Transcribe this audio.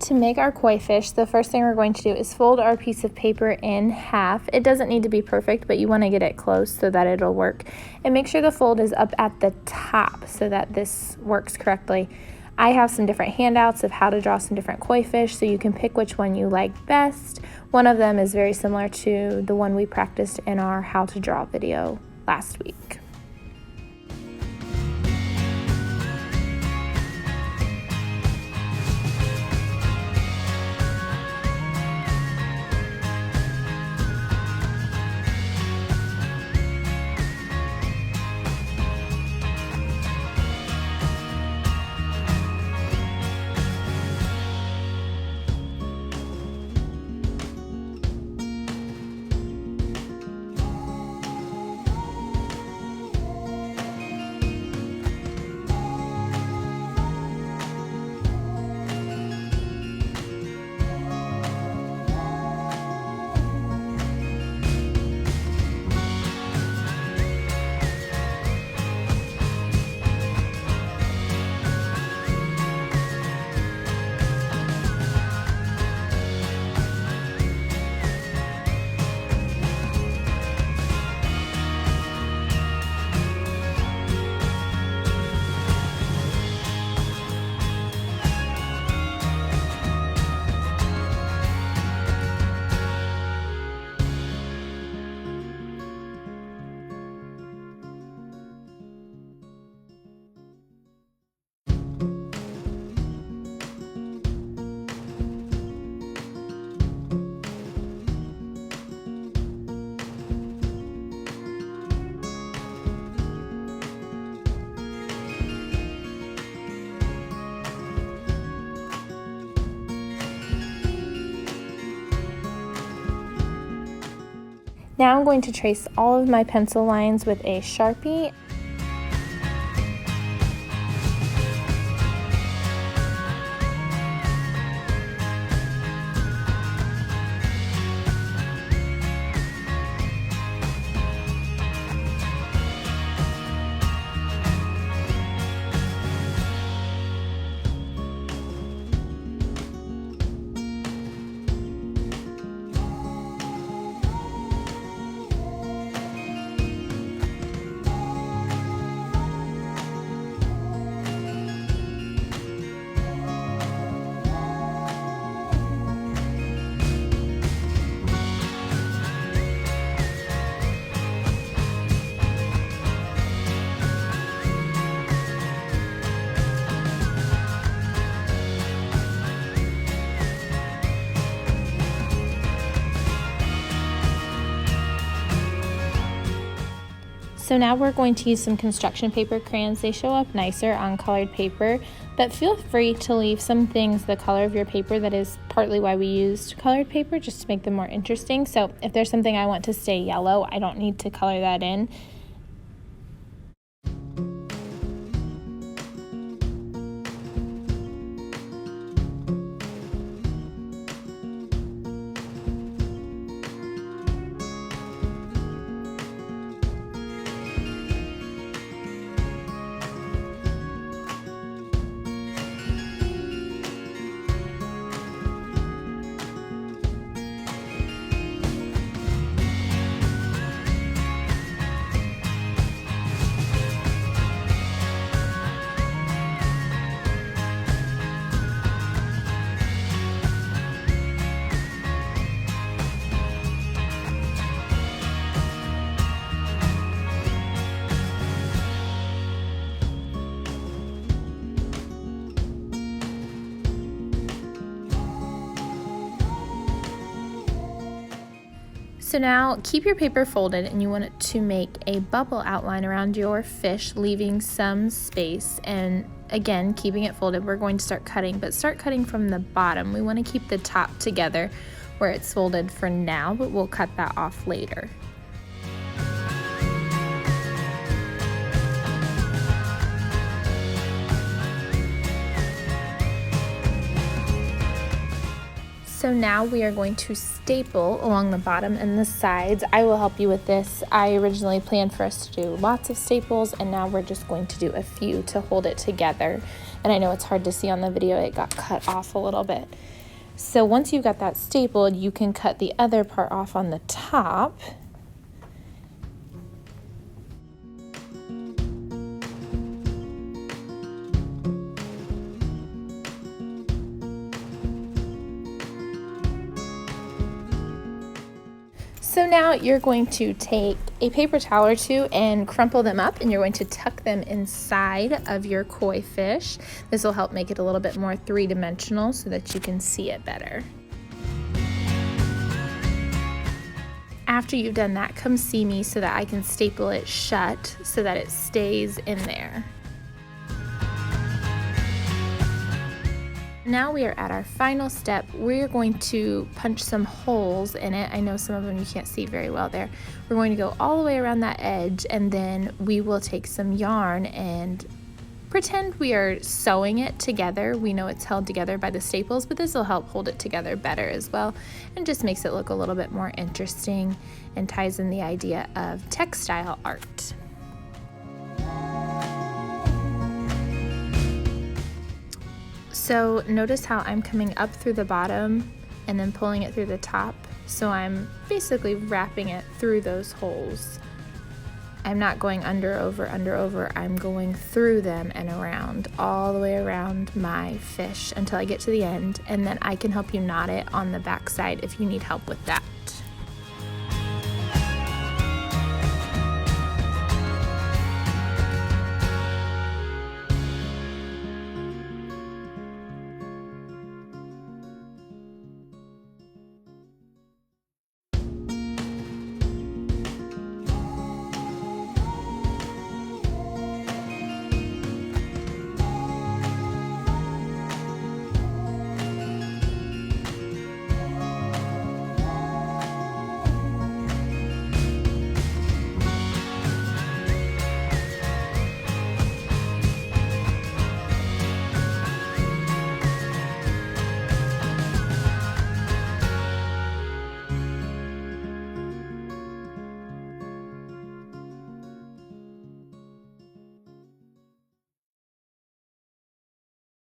To make our koi fish, the first thing we're going to do is fold our piece of paper in half. It doesn't need to be perfect, but you want to get it close so that it'll work. And make sure the fold is up at the top so that this works correctly. I have some different handouts of how to draw some different koi fish, so you can pick which one you like best. One of them is very similar to the one we practiced in our how to draw video last week. Now I'm going to trace all of my pencil lines with a Sharpie. So now we're going to use some construction paper crayons. They show up nicer on colored paper, but feel free to leave some things the color of your paper. That is partly why we used colored paper, just to make them more interesting. So if there's something I want to stay yellow, I don't need to color that in. So now keep your paper folded, and you want it to make a bubble outline around your fish, leaving some space. And again, keeping it folded, we're going to start cutting, but start cutting from the bottom. We want to keep the top together where it's folded for now, but we'll cut that off later. So now we are going to staple along the bottom and the sides. I will help you with this. I originally planned for us to do lots of staples, and now we're just going to do a few to hold it together. And I know it's hard to see on the video, it got cut off a little bit. So once you've got that stapled, you can cut the other part off on the top. So now you're going to take a paper towel or two and crumple them up, and you're going to tuck them inside of your koi fish. This will help make it a little bit more three-dimensional so that you can see it better. After you've done that, come see me so that I can staple it shut so that it stays in there. Now we are at our final step. We're going to punch some holes in it. I know some of them you can't see very well there. We're going to go all the way around that edge, and then we will take some yarn and pretend we are sewing it together. We know it's held together by the staples, but this will help hold it together better as well, and just makes it look a little bit more interesting and ties in the idea of textile art. So notice how I'm coming up through the bottom and then pulling it through the top. So I'm basically wrapping it through those holes. I'm not going under, over, I'm going through them and around, all the way around my fish until I get to the end, and then I can help you knot it on the back side if you need help with that.